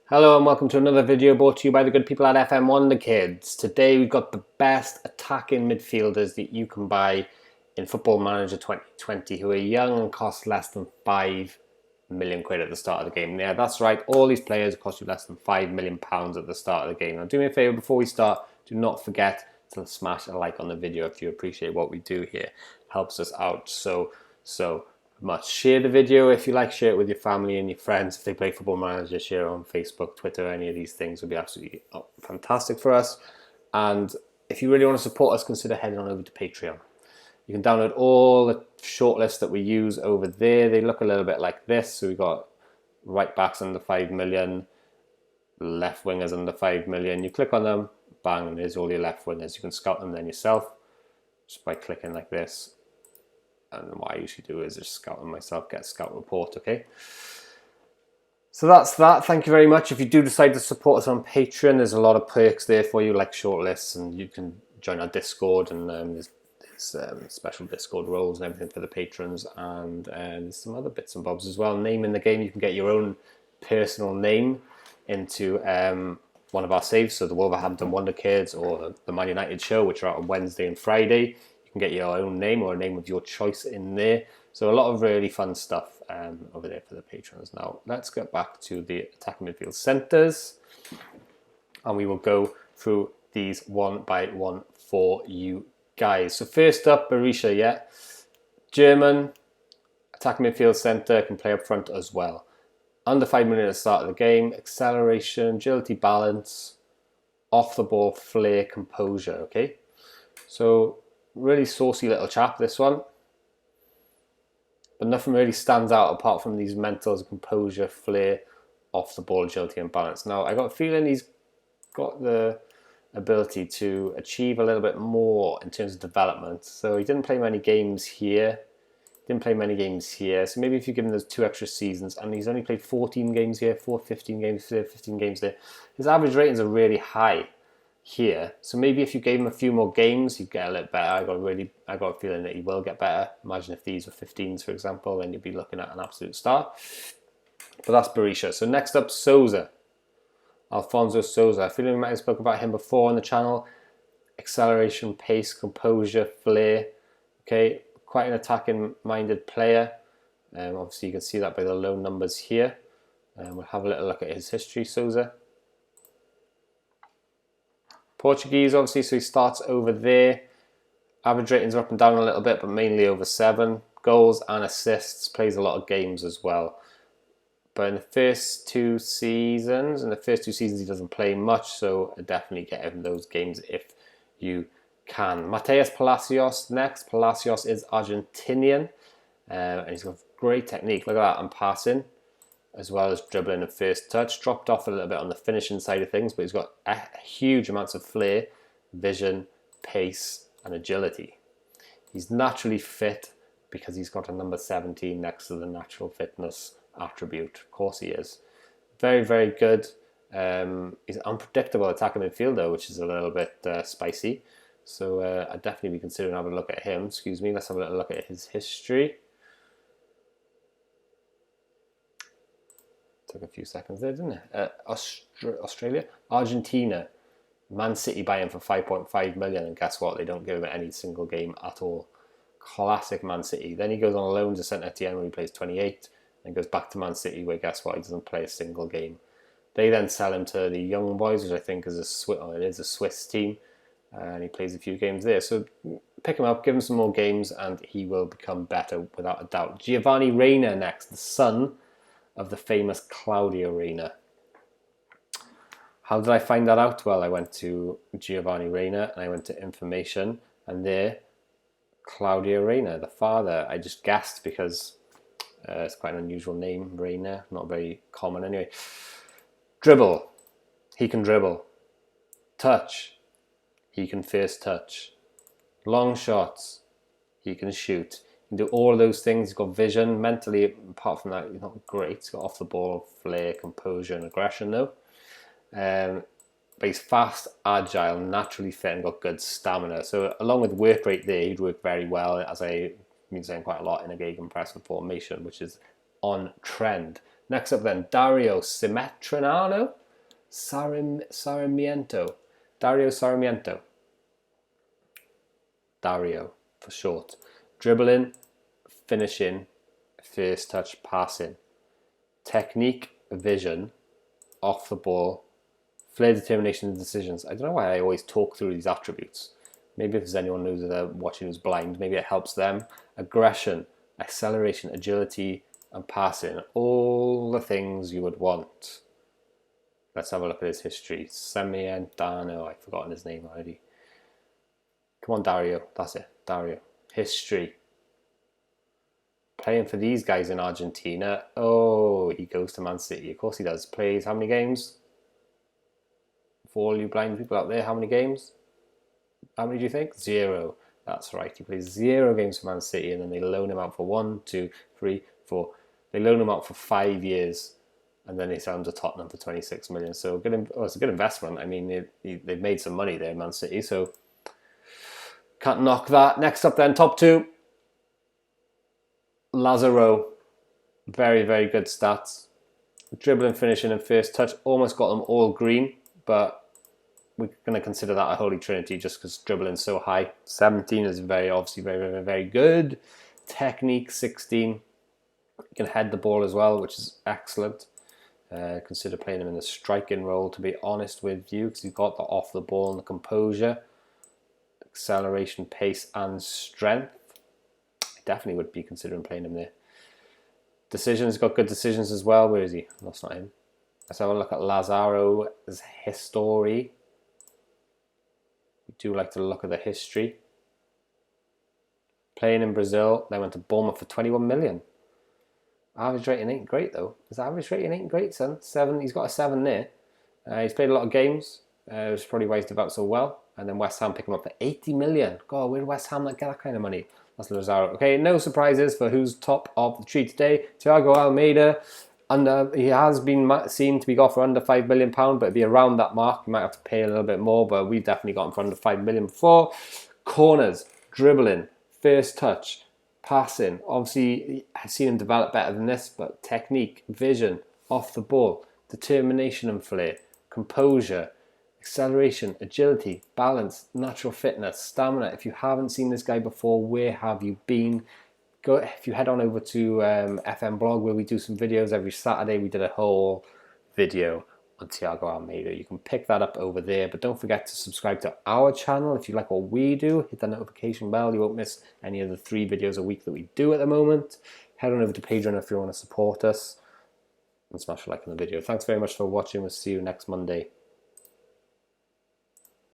Hello and welcome to another video brought to you by the good people at FM20 Today we've got the best attacking midfielders that you can buy in Football Manager 2020 who are young and cost less than 5 million quid at the start of the game. Yeah, that's right, all these players cost you less than £5 million at the start of the game. Now do me a favour, before we start, do not forget to smash a like on the video if you appreciate what we do here. It helps us out so much. Share the video if you like, share it with your family and your friends. If they play Football Manager, share it on Facebook, Twitter, any of these things would be absolutely fantastic for us. And if you really want to support us, consider heading on over to Patreon. You can download all the shortlists that we use over there. They look a little bit like this. So we've got right backs under 5 million, left wingers under 5 million. You click on them, bang, and there's all your left wingers. You can scout them then yourself just by clicking like this. And what I usually do is just scout them myself, get a scout report, okay? So that's that. Thank you very much. If you do decide to support us on Patreon, there's a lot of perks there for you, like shortlists, and you can join our Discord, and there's special Discord roles and everything for the patrons, and there's some other bits and bobs as well. Name in the game, you can get your own personal name into one of our saves, so the Wolverhampton Wonderkids or the Man United show, which are out on Wednesday and Friday. You can get your own name or a name of your choice in there. So a lot of really fun stuff over there for the patrons. Now let's get back to the attacking midfield centres, and we will go through these one by one for you guys. So first up, Boresha, yeah, German attacking midfield centre, can play up front as well. Under 5 million at the start of the game, acceleration, agility, balance, off the ball, flair, composure. Okay, so really saucy little chap, this one. But nothing really stands out apart from these mentals, composure, flair, off the ball, agility and balance. Now, I got a feeling he's got the ability to achieve a little bit more in terms of development. So he didn't play many games here. So maybe if you give him those 2 extra seasons, and he's only played 14 games here, 15 games there, 15 games there. His average ratings are really high here, so maybe if you gave him a few more games, he'd get a little better. I got a feeling that he will get better. Imagine if these were 15s, for example, then you'd be looking at an absolute star. But that's Boresha. So next up, Souza, Alfonso Souza. I feel like we might have spoken about him before on the channel. Acceleration, pace, composure, flair. Okay, quite an attacking-minded player. Obviously, you can see that by the low numbers here. We'll have a little look at his history, Souza. Portuguese, obviously, so he starts over there. Average ratings are up and down a little bit, but mainly over 7. Goals and assists, plays a lot of games as well. But in the first two seasons he doesn't play much, so definitely get him those games if you can. Mateus Palacios next. Palacios is Argentinian, and he's got great technique. Look at that, and passing, as well as dribbling and first touch. Dropped off a little bit on the finishing side of things, but he's got huge amounts of flair, vision, pace, and agility. He's naturally fit because he's got a number 17 next to the natural fitness attribute. Of course he is. Very, very good. He's an unpredictable attacking midfielder, which is a little bit spicy. So I'd definitely be considering having a look at him. Excuse me, let's have a little look at his history. Took a few seconds there, didn't it? Australia, Argentina, Man City buy him for 5.5 million, and guess what? They don't give him any single game at all. Classic Man City. Then he goes on loan to Saint Etienne where he plays 28, and goes back to Man City where guess what? He doesn't play a single game. They then sell him to the Young Boys, which I think is a Swiss team, and he plays a few games there. So pick him up, give him some more games, and he will become better without a doubt. Giovanni Reina next, the son of the famous Claudio Reina. How did I find that out? Well, I went to Giovanni Reina and I went to information, and there, Claudio Reina, the father. I just guessed because it's quite an unusual name, Reina, not very common anyway. Dribble, he can dribble. Touch, he can first touch. Long shots, he can shoot. He can do all of those things. He's got vision. Mentally, apart from that, he's not great. He's got off the ball, flair, composure, and aggression though. But he's fast, agile, naturally fit, and got good stamina. So along with work rate there, he'd work very well, as I've been saying quite a lot, in a gegenpressing formation, which is on trend Next up then, Dario Sarmiento. Dario Sarmiento. Dario for short. Dribbling, finishing, first touch, passing. Technique, vision, off the ball, flair, determination, and decisions. I don't know why I always talk through these attributes. Maybe if there's anyone who's watching who's blind, maybe it helps them. Aggression, acceleration, agility, and passing. All the things you would want. Let's have a look at his history. Sarmiento, I've forgotten his name already. Come on, Dario. That's it. Dario. History. Playing for these guys in Argentina. Oh, he goes to Man City. Of course he does. Plays how many games? For all you blind people out there, how many games? How many do you think? 0. That's right. He plays 0 games for Man City, and then they loan him out for 1, 2, 3, 4. They loan him out for 5 years, and then he signs to Tottenham for 26 million. So it's a good investment. I mean, they've made some money there, Man City. So can't knock that. Next up then, top 2. Lazaro. Very, very good stats. Dribbling, finishing, and first touch. Almost got them all green, but we're going to consider that a holy trinity just because dribbling's so high. 17 is obviously very, very, very good. Technique, 16. You can head the ball as well, which is excellent. Consider playing him in the striking role, to be honest with you, because he's got the off the ball and the composure. Acceleration, pace, and strength. I definitely would be considering playing him there. Decisions, got good decisions as well. Where is he? That's not him. Let's have a look at Lazaro's history. We do like to look at the history. Playing in Brazil, then went to Bournemouth for 21 million. Average rating ain't great though. His average rating ain't great, son. 7. He's got a 7 there. He's played a lot of games. It's probably why he's developed so well. And then West Ham pick him up for 80 million. God, where did West Ham get that kind of money? That's Lazaro. Okay, no surprises for who's top of the tree today. Thiago Almeida. He has been seen to be got for under £5 million, but it'd be around that mark. You might have to pay a little bit more, but we've definitely got him for under £5 million before. Corners, dribbling, first touch, passing. Obviously, I've seen him develop better than this, but technique, vision, off the ball, determination and flair, composure, acceleration, agility, balance, natural fitness, stamina. If you haven't seen this guy before, where have you been? If you head on over to FM blog, where we do some videos every Saturday, we did a whole video on Thiago Almeida. You can pick that up over there, but don't forget to subscribe to our channel if you like what we do. Hit that notification bell. You won't miss any of the 3 videos a week that we do at the moment. Head on over to Patreon if you want to support us, and smash a like on the video. Thanks very much for watching. We'll see you next Monday.